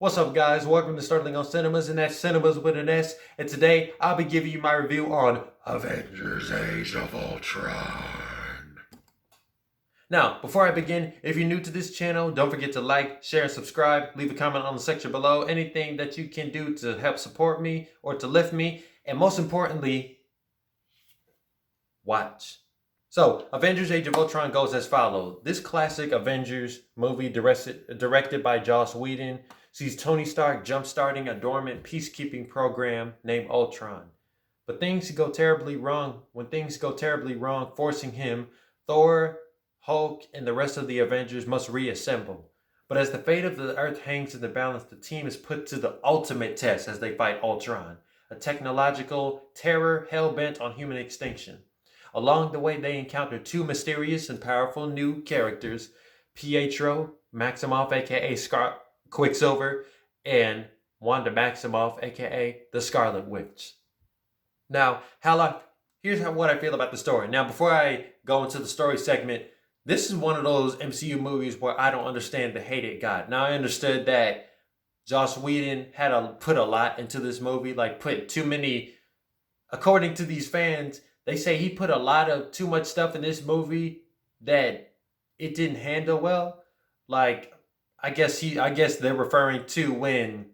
What's up, guys? Welcome to Startling on Cinemas, and that's Cinemas with an S. And today I'll be giving you my review on Avengers Age of Ultron. Now, before I begin, if you're new to this channel, don't forget to like, share, and subscribe. Leave a comment on the section below. Anything that you can do to help support me or to lift me. And most importantly, watch. So, Avengers Age of Ultron goes as follows. This classic Avengers movie directed by Joss Whedon sees Tony Stark jump-starting a dormant peacekeeping program named Ultron. But things go terribly wrong. When things go terribly wrong, forcing him, Thor, Hulk, and the rest of the Avengers must reassemble. But as the fate of the Earth hangs in the balance, the team is put to the ultimate test as they fight Ultron, a technological terror hell-bent on human extinction. Along the way, they encounter two mysterious and powerful new characters, Pietro Maximoff, aka Quicksilver, and Wanda Maximoff, aka the Scarlet Witch. Now, here's what I feel about the story. Now, before I go into the story segment, this is one of those MCU movies where I don't understand the hate it got. Now, I understood that Joss Whedon had put a lot into this movie, like put too many, according to these fans, they say he put a lot of too much stuff in this movie that it didn't handle well. Like, I guess they're referring to when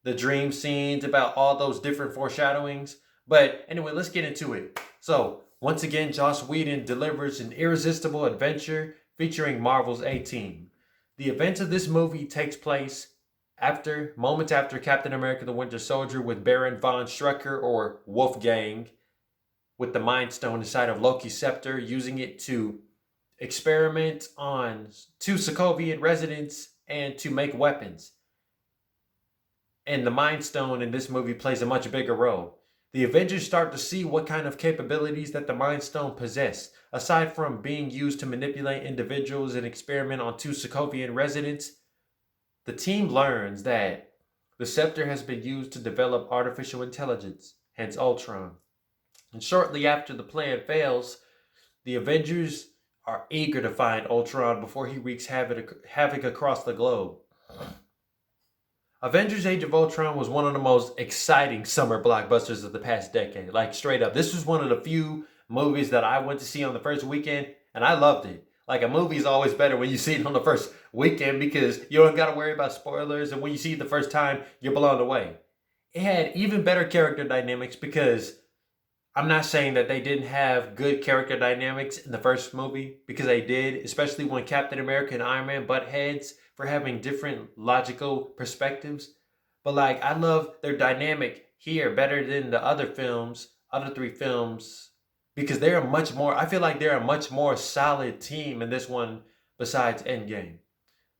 the dream scenes about all those different foreshadowings. But anyway, let's get into it. So, once again, Joss Whedon delivers an irresistible adventure featuring Marvel's A-Team. The events of this movie takes place moments after Captain America the Winter Soldier with Baron von Strucker, or Wolfgang, with the Mind Stone inside of Loki's scepter, using it to experiment on two Sokovian residents and to make weapons. And the Mind Stone in this movie plays a much bigger role. The Avengers start to see what kind of capabilities that the Mind Stone possess. Aside from being used to manipulate individuals and experiment on two Sokovian residents, the team learns that the scepter has been used to develop artificial intelligence, hence Ultron. And shortly after the plan fails, the Avengers are eager to find Ultron before he wreaks havoc across the globe. Avengers Age of Ultron was one of the most exciting summer blockbusters of the past decade. Like, straight up. This was one of the few movies that I went to see on the first weekend, and I loved it. Like, a movie is always better when you see it on the first weekend because you don't got to worry about spoilers, and when you see it the first time, you're blown away. It had even better character dynamics because I'm not saying that they didn't have good character dynamics in the first movie, because they did, especially when Captain America and Iron Man butt heads for having different logical perspectives. But like, I love their dynamic here better than the other three films, because I feel like they're a much more solid team in this one besides Endgame.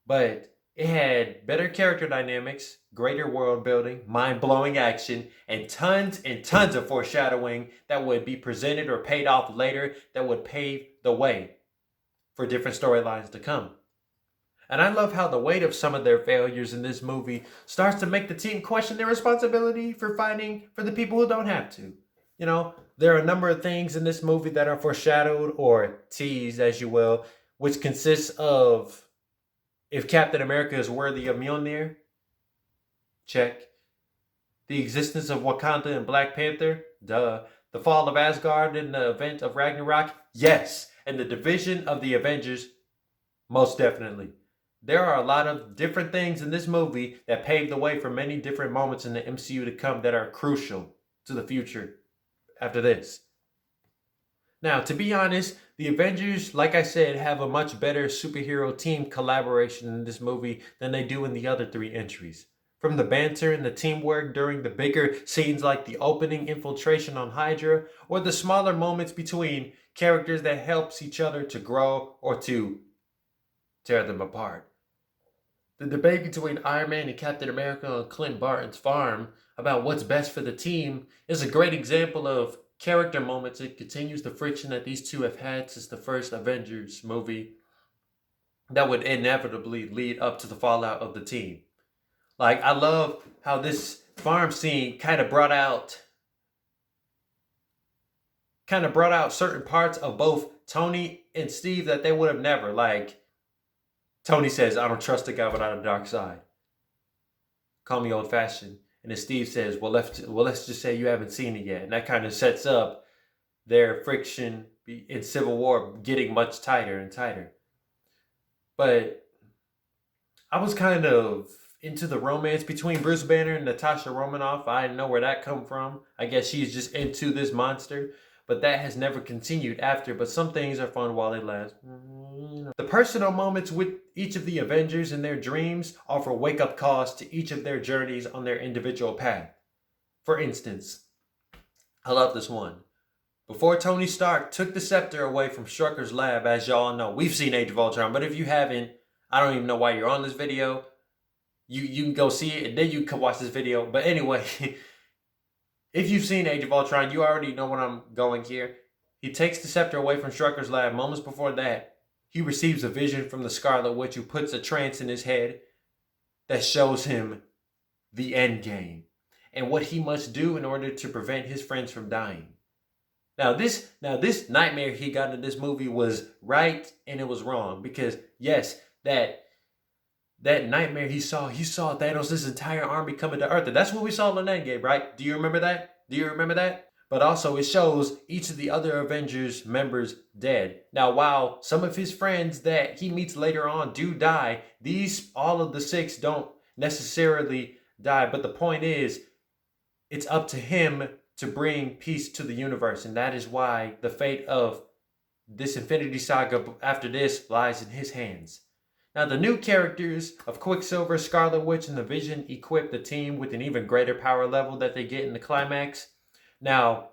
But it had better character dynamics, greater world building, mind-blowing action, and tons of foreshadowing that would be presented or paid off later that would pave the way for different storylines to come. And I love how the weight of some of their failures in this movie starts to make the team question their responsibility for fighting for the people who don't have to. You know, there are a number of things in this movie that are foreshadowed or teased, as you will, which consists of, if Captain America is worthy of Mjolnir, check. The existence of Wakanda and Black Panther, duh. The fall of Asgard in the event of Ragnarok, yes. And the division of the Avengers, most definitely. There are a lot of different things in this movie that pave the way for many different moments in the MCU to come that are crucial to the future after this. Now, to be honest, the Avengers, like I said, have a much better superhero team collaboration in this movie than they do in the other three entries. From the banter and the teamwork during the bigger scenes like the opening infiltration on Hydra, or the smaller moments between characters that helps each other to grow or to tear them apart. The debate between Iron Man and Captain America on Clint Barton's farm about what's best for the team is a great example of character moments. It continues the friction that these two have had since the first Avengers movie that would inevitably lead up to the fallout of the team. Like, I love how this farm scene kind of brought out certain parts of both Tony and Steve that they would have never. Like, Tony says, I don't trust a guy without a dark side. call me old fashioned. And then Steve says, let's just say you haven't seen it yet. And that kind of sets up their friction in Civil War getting much tighter and tighter. But I was kind of into the romance between Bruce Banner and Natasha Romanoff. I didn't know where that come from. I guess she's just into this monster. But that has never continued after. But some things are fun while they last. The personal moments with each of the Avengers and their dreams offer wake-up calls to each of their journeys on their individual path. For instance, I love this one. Before Tony Stark took the scepter away from Strucker's lab, as y'all know, we've seen Age of Ultron, but if you haven't, I don't even know why you're on this video. You can go see it, and then you can watch this video. But anyway, if you've seen Age of Ultron, you already know what I'm going here. He takes the scepter away from Strucker's lab. Moments before that, he receives a vision from the Scarlet Witch, who puts a trance in his head that shows him the end game and what he must do in order to prevent his friends from dying. Now this nightmare he got in this movie was right and it was wrong, because yes, that nightmare he saw Thanos' entire army coming to Earth. And that's what we saw in Endgame, right? Do you remember that? But also it shows each of the other Avengers members dead. Now, while some of his friends that he meets later on do die, all of the 6 don't necessarily die. But the point is, it's up to him to bring peace to the universe. And that is why the fate of this Infinity Saga after this lies in his hands. Now, the new characters of Quicksilver, Scarlet Witch, and the Vision equip the team with an even greater power level that they get in the climax. Now,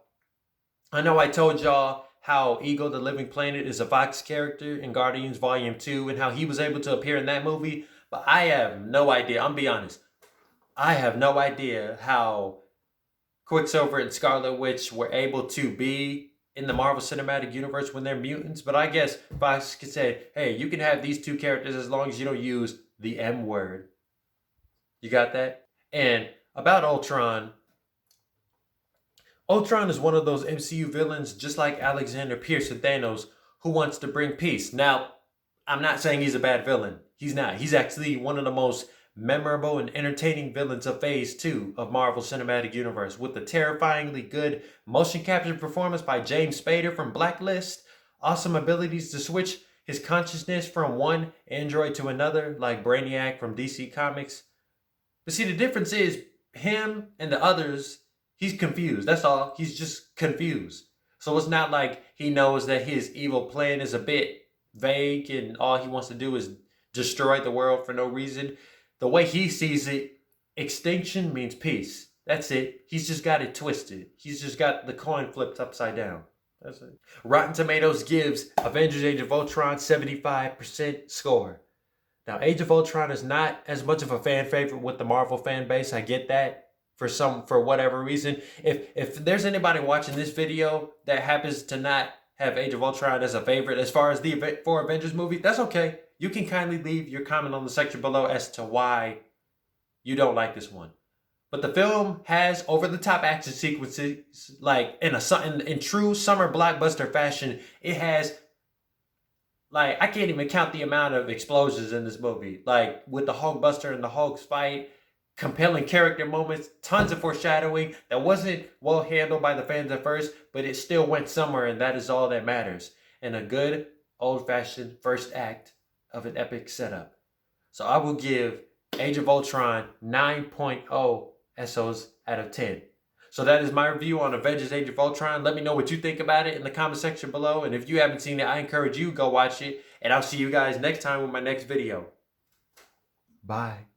I know I told y'all how Ego the Living Planet is a Fox character in Guardians Volume 2 and how he was able to appear in that movie, but I have no idea. I'm gonna be honest. I have no idea how Quicksilver and Scarlet Witch were able to be in the Marvel Cinematic Universe when they're mutants, but I guess Fox could say, hey, you can have these 2 characters as long as you don't use the M word. You got that? And about Ultron is one of those MCU villains, just like Alexander Pierce and Thanos, who wants to bring peace. Now, I'm not saying he's a bad villain. He's not. He's actually one of the most memorable and entertaining villains of Phase 2 of Marvel Cinematic Universe, with the terrifyingly good motion capture performance by James Spader from Blacklist, awesome abilities to switch his consciousness from one android to another, like Brainiac from DC Comics. But see, the difference is, him and the others, he's confused. That's all. He's just confused. So it's not like he knows that his evil plan is a bit vague and all he wants to do is destroy the world for no reason. The way he sees it, extinction means peace. That's it. He's just got it twisted. He's just got the coin flipped upside down. That's it. Rotten Tomatoes gives Avengers Age of Ultron 75% score. Now, Age of Ultron is not as much of a fan favorite with the Marvel fan base. I get that. For whatever reason. If there's anybody watching this video that happens to not have Age of Ultron as a favorite as far as the 4 Avengers movie, that's okay. You can kindly leave your comment on the section below as to why you don't like this one. But the film has over-the-top action sequences, like in true summer blockbuster fashion. It has, like, I can't even count the amount of explosions in this movie. Like, with the Hulkbuster and the Hulk's fight, compelling character moments, tons of foreshadowing that wasn't well handled by the fans at first, but it still went somewhere, and that is all that matters. And a good old-fashioned first act of an epic setup. So I will give Age of Ultron 9.0 SOs out of 10. So that is my review on Avengers Age of Ultron. Let me know what you think about it in the comment section below. And if you haven't seen it, I encourage you to go watch it. And I'll see you guys next time with my next video. Bye.